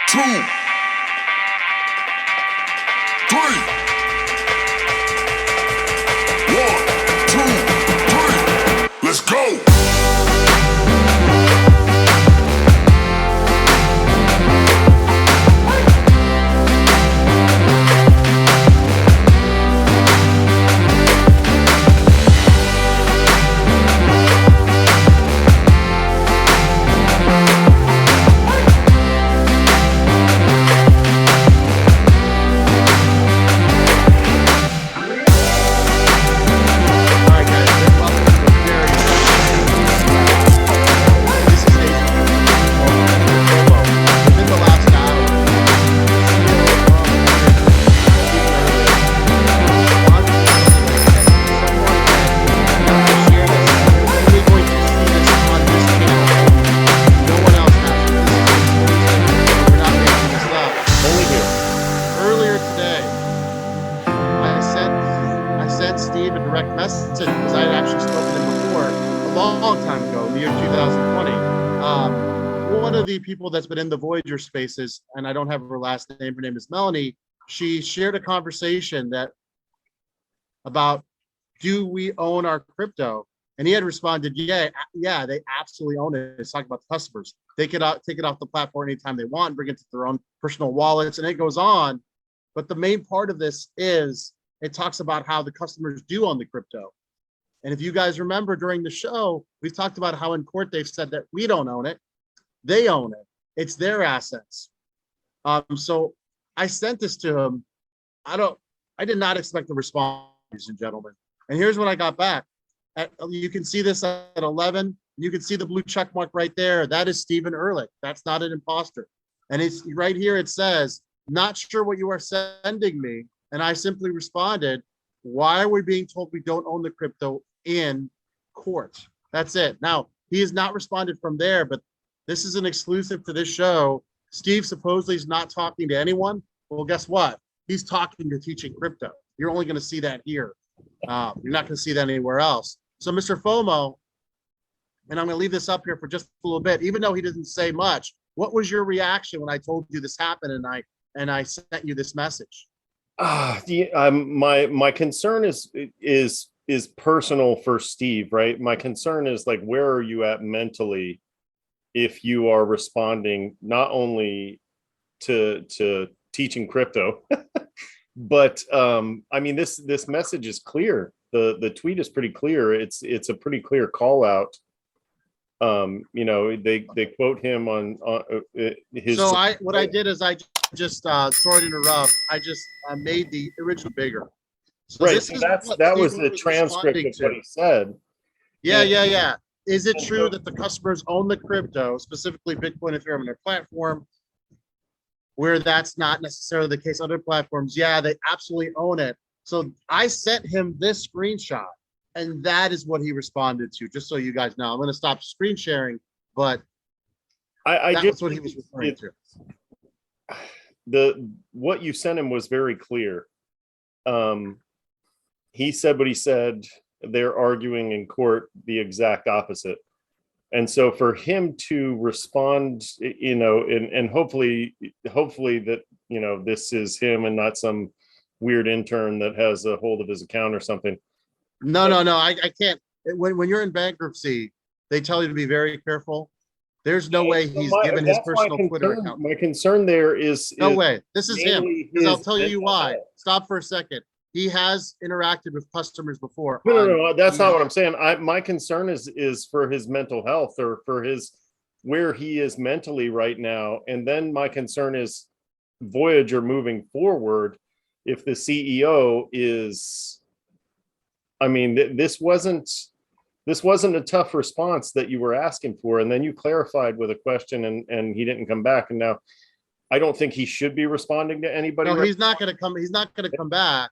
two, three. 1, 2, 3. Let's go. Steve a direct message because I had actually spoken to him before a long time ago in the year 2020. One of the people that's been in the Voyager spaces, and I don't have her last name, her name is Melanie. She shared a conversation that about, do we own our crypto? And he had responded, yeah, they absolutely own it. It's talking about the customers. They could take it off the platform anytime they want, bring it to their own personal wallets, and it goes on. But the main part of this is it talks about how the customers do own the crypto. And if you guys remember during the show, we've talked about how in court they've said that we don't own it. They own it. It's their assets. So I sent this to him. I did not expect the response, ladies and gentlemen. And here's what I got back. You can see this at 11. You can see the blue check mark right there. That is Steven Ehrlich. That's not an imposter. And it's right here. It says, not sure what you are sending me. And I simply responded, why are we being told we don't own the crypto in court? That's it. Now, he has not responded from there, but this is an exclusive to this show. Steve supposedly is not talking to anyone. Well, guess what? He's talking to Teaching Crypto. You're only going to see that here. You're not going to see that anywhere else. So MrFOMO, and I'm going to leave this up here for just a little bit, even though he doesn't say much. What was your reaction when I told you this happened and I sent you this message? My concern is personal for Steve, right? My concern is like, where are you at mentally if you are responding not only to Teaching Crypto, but I mean, this message is clear. The tweet is pretty clear. It's a pretty clear call out. You know, they quote him on his. So what I did is I just sorry to interrupt. I just made the original bigger. So right. So that was the transcript of what he said. Yeah. Is it true that the customers own the crypto, specifically Bitcoin and Ethereum on their platform, where that's not necessarily the case on other platforms? Yeah, they absolutely own it. So I sent him this screenshot, and that is what he responded to, just so you guys know. I'm going to stop screen sharing, but that's what he was referring to. What you sent him was very clear. He said what he said. They're arguing in court the exact opposite. And so for him to respond, you know, and hopefully that, you know, this is him and not some weird intern that has a hold of his account or something. No, I can't. When you're in bankruptcy, they tell you to be very careful. There's no way he's given his personal Twitter account. My concern there is no way. This is him. Because I'll tell you why. Stop for a second. He has interacted with customers before. No, that's not what I'm saying. My concern is for his mental health, or for where he is mentally right now. And then my concern is Voyager moving forward. If the CEO is, I mean, this wasn't a tough response that you were asking for, and then you clarified with a question, and he didn't come back. And now I don't think he should be responding to anybody. No, he's not going to come. He's not going to come back.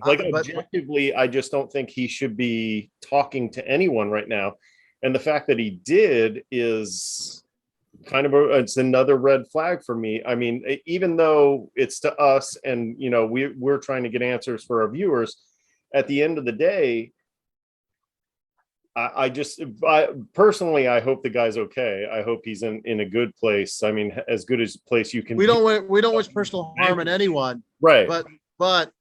Like objectively, I just don't think he should be talking to anyone right now. And the fact that he did is kind of it's another red flag for me. I mean, even though it's to us, and you know, we're trying to get answers for our viewers, at the end of the day, I personally, I hope the guy's okay. I hope he's in a good place. I mean, as good as place you can We be. don't wish personal harm in anyone, Right. but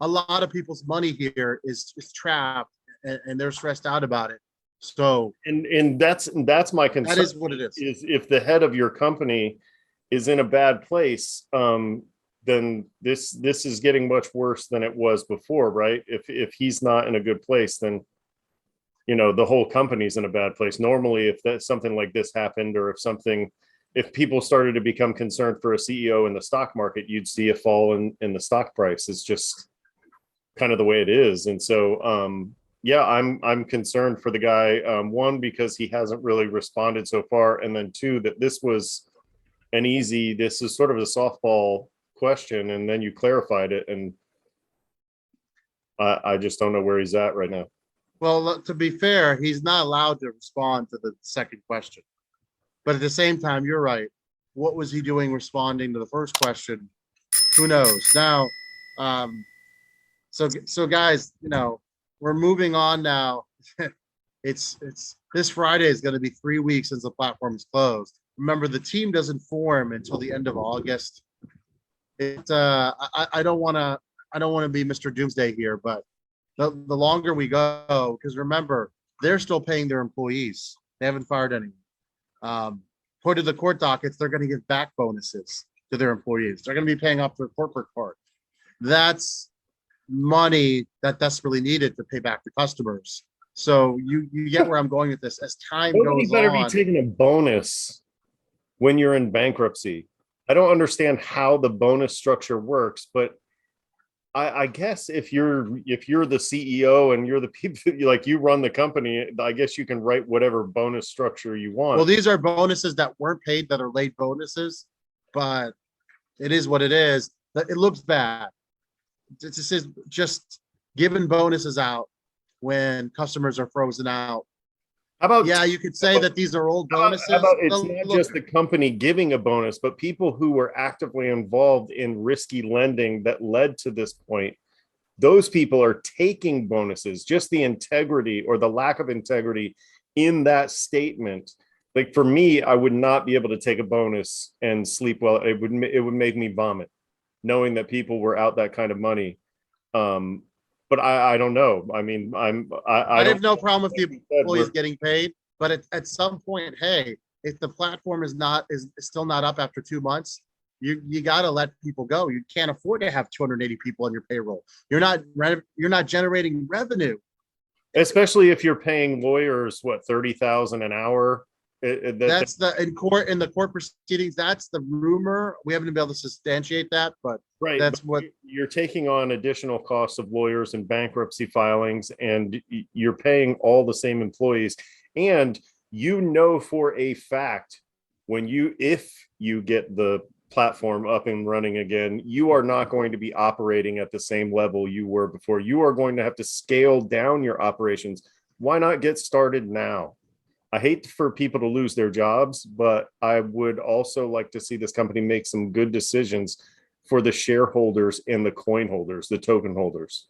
a lot of people's money here is trapped, and they're stressed out about it. So And that's my concern. that is what it is. Is if the head of your company is in a bad place, then this is getting much worse than it was before, right? If he's not in a good place, then the whole company's in a bad place. Normally, if that something like this happened, or if people started to become concerned for a CEO in the stock market, you'd see a fall in the stock price. It's just kind of the way it is. And so yeah, I'm concerned for the guy. One, because he hasn't really responded so far, and then two, that this is sort of a softball question, and then you clarified it, and I just don't know where he's at right now. Well, to be fair, he's not allowed to respond to the second question. But at the same time, you're right. What was he doing responding to the first question? Who knows? Now, so guys, we're moving on now. It's this Friday is going to be 3 weeks since the platform is closed. Remember, the team doesn't form until the end of August. I don't want to be Mr. Doomsday here, but the longer we go, because remember, they're still paying their employees. They haven't fired anyone. According to the court dockets, they're going to give back bonuses to their employees. They're going to be paying off their corporate card. That's money that desperately needed to pay back the customers. So you get where I'm going with this. As time Nobody goes better on, be taking a bonus when you're in bankruptcy. I don't understand how the bonus structure works, but I guess if you're the CEO and you're the people, like, you run the company, I guess you can write whatever bonus structure you want. well, these are bonuses that weren't paid, that are late bonuses, but it is what it is. It looks bad. This is just giving bonuses out when customers are frozen out. How about, yeah, you could say that these are old bonuses. how about it's not just the company giving a bonus, but people who were actively involved in risky lending that led to this point. Those people are taking bonuses. Just the integrity, or the lack of integrity in that statement. Like, for me, I would not be able to take a bonus and sleep well. It would make me vomit, knowing that people were out that kind of money. But I don't know. I mean, I have no problem with the employees getting paid, but at some point, hey, if the platform is still not up after 2 months, you got to let people go. You can't afford to have 280 people on your payroll. You're not generating revenue, especially if you're paying lawyers what, 30,000 an hour. That's in the court proceedings. That's the rumor. We haven't been able to substantiate that, but right, that's but what you're taking on. Additional costs of lawyers and bankruptcy filings, and you're paying all the same employees. And for a fact, if you get the platform up and running again, you are not going to be operating at the same level you were before. You are going to have to scale down your operations. Why not get started now? I hate for people to lose their jobs, but I would also like to see this company make some good decisions for the shareholders and the coin holders, the token holders.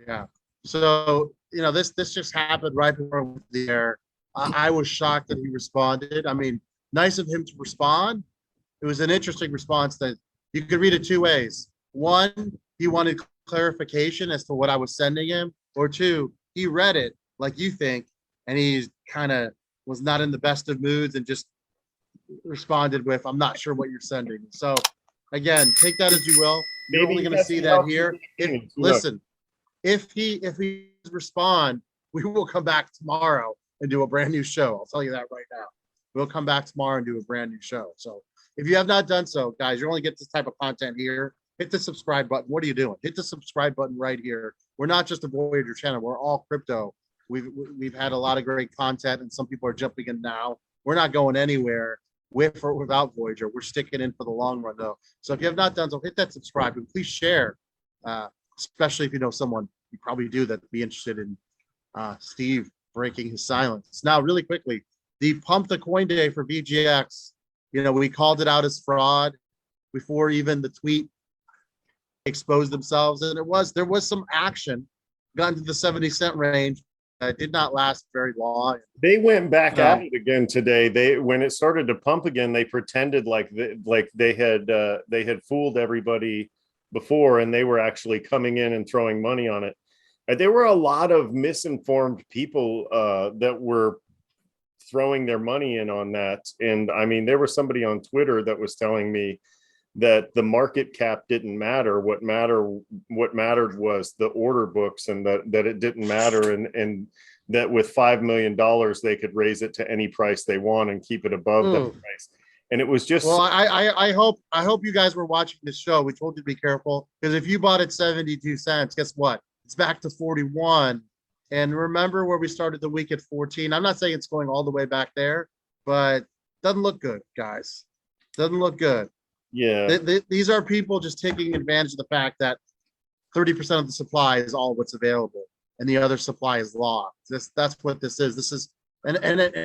Yeah. So, this just happened right before the air. I was shocked that he responded. I mean, nice of him to respond. It was an interesting response that you could read it two ways. One, he wanted clarification as to what I was sending him, or two, he read it like you think, and he kind of was not in the best of moods and just responded with, "I'm not sure what you're sending." So again, take that as you will. You're only going to see that here. Listen, if he respond, we will come back tomorrow and do a brand new show. I'll tell you that right now. We'll come back tomorrow and do a brand new show. So if you have not done so, guys, you only get this type of content here. Hit the subscribe button. What are you doing? Hit the subscribe button right here. We're not just a Voyager channel. We're all crypto. We've had a lot of great content, and some people are jumping in now. We're not going anywhere with or without Voyager. We're sticking in for the long run, though. So if you have not done so, hit that subscribe and please share, especially if you know someone, you probably do, that'd be interested in Steve breaking his silence. Now, really quickly, the pump the coin day for VGX, we called it out as fraud before even the tweet exposed themselves, and there was some action, got into the 70 cent range. it did not last very long. They went back No. at it again today. They when it started to pump again, they pretended like they had fooled everybody before, and they were actually coming in and throwing money on it. There were a lot of misinformed people that were throwing their money in on that. And I mean, there was somebody on Twitter that was telling me that the market cap didn't matter. What mattered was the order books, and that it didn't matter, and that with $5 million they could raise it to any price they want and keep it above that price. And it was just, well, I hope you guys were watching this show. We told you to be careful, because if you bought at 72 cents, guess what? It's back to 41. And remember where we started the week at 14. I'm not saying it's going all the way back there, but doesn't look good, guys. Doesn't look good. yeah. These are people just taking advantage of the fact that 30% of the supply is all what's available, and the other supply is locked. That's what this is. This is, and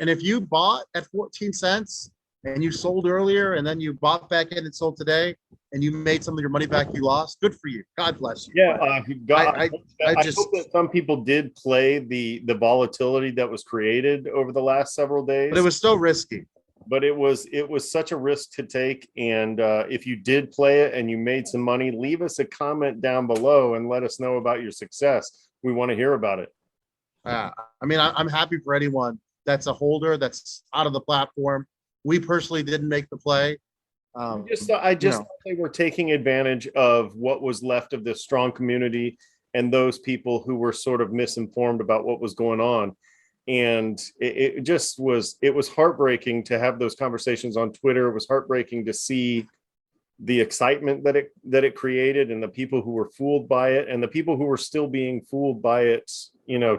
if you bought at 14 cents and you sold earlier, and then you bought back in and sold today, and you made some of your money back you lost, good for you. God bless you. Yeah, I I just hope that some people did play the volatility that was created over the last several days. but it was still risky. But it was such a risk to take. And if you did play it and you made some money, leave us a comment down below and let us know about your success. We want to hear about it. I mean, I'm happy for anyone that's a holder that's out of the platform. We personally didn't make the play. I just thought they were taking advantage of what was left of this strong community and those people who were sort of misinformed about what was going on. And it was heartbreaking to have those conversations on Twitter. It was heartbreaking to see the excitement that it created, and the people who were fooled by it, and the people who were still being fooled by it,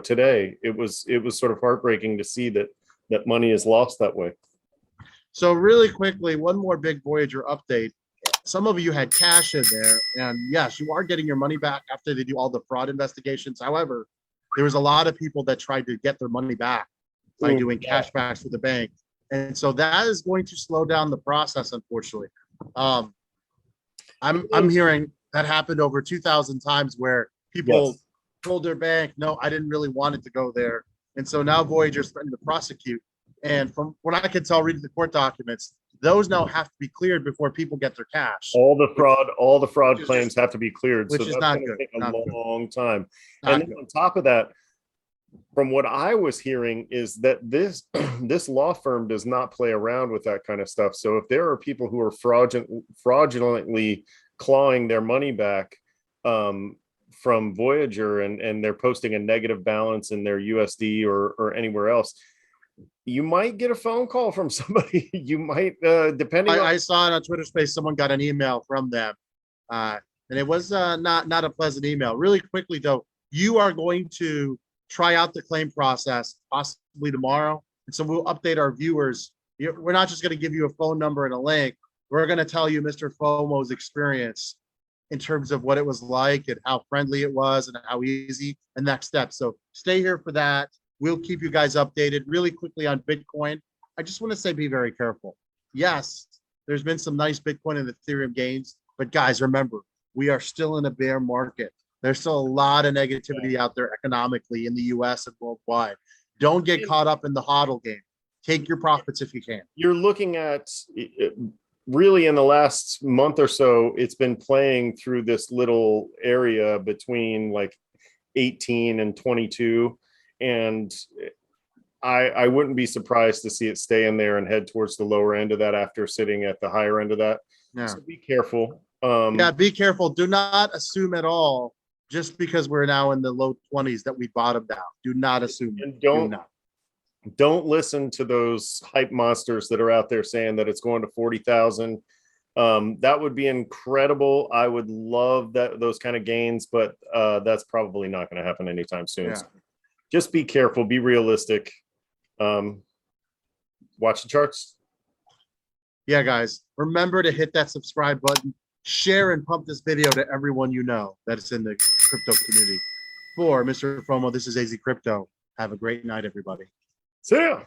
today. It was sort of heartbreaking to see that money is lost that way. So really quickly, one more big Voyager update. Some of you had cash in there, and yes, you are getting your money back after they do all the fraud investigations. However, there was a lot of people that tried to get their money back by doing cash backs with the bank. And so that is going to slow down the process, unfortunately. I'm hearing that happened over 2,000 times, where people told their bank, no, I didn't really want it to go there. And so now Voyager's threatening to prosecute. And from what I can tell, reading the court documents, those now have to be cleared before people get their cash. All the fraud claims have to be cleared. Which so is that's not going to good. take a Not good. long time. Not And then on top of that, from what I was hearing, is that this law firm does not play around with that kind of stuff. So if there are people who are fraudulently clawing their money back from Voyager, and they're posting a negative balance in their USD or anywhere else, you might get a phone call from somebody. You might, depending on. I saw it on Twitter Space. Someone got an email from them, and it was not a pleasant email. Really quickly though, you are going to try out the claim process possibly tomorrow, and so we'll update our viewers. We're not just going to give you a phone number and a link. We're going to tell you Mr. FOMO's experience in terms of what it was like and how friendly it was and how easy, and next steps. So stay here for that. We'll keep you guys updated. Really quickly on Bitcoin, I just want to say be very careful. Yes, there's been some nice Bitcoin and Ethereum gains, but guys, remember, we are still in a bear market. There's still a lot of negativity out there economically in the US and worldwide. Don't get caught up in the hodl game. Take your profits if you can. You're looking at, really in the last month or so, it's been playing through this little area between like 18 and 22. And I wouldn't be surprised to see it stay in there and head towards the lower end of that after sitting at the higher end of that. Yeah. So be careful. Yeah, be careful. Do not assume at all, just because we're now in the low 20s, that we bottomed out. Do not assume. And don't listen to those hype monsters that are out there saying that it's going to 40,000. That would be incredible. I would love those kind of gains, but that's probably not going to happen anytime soon. Yeah. So just be careful, be realistic. Watch the charts. Yeah, guys, remember to hit that subscribe button, share and pump this video to everyone you know that is in the crypto community. For Mr. FOMO, this is AZcrypto. Have a great night, everybody. See ya.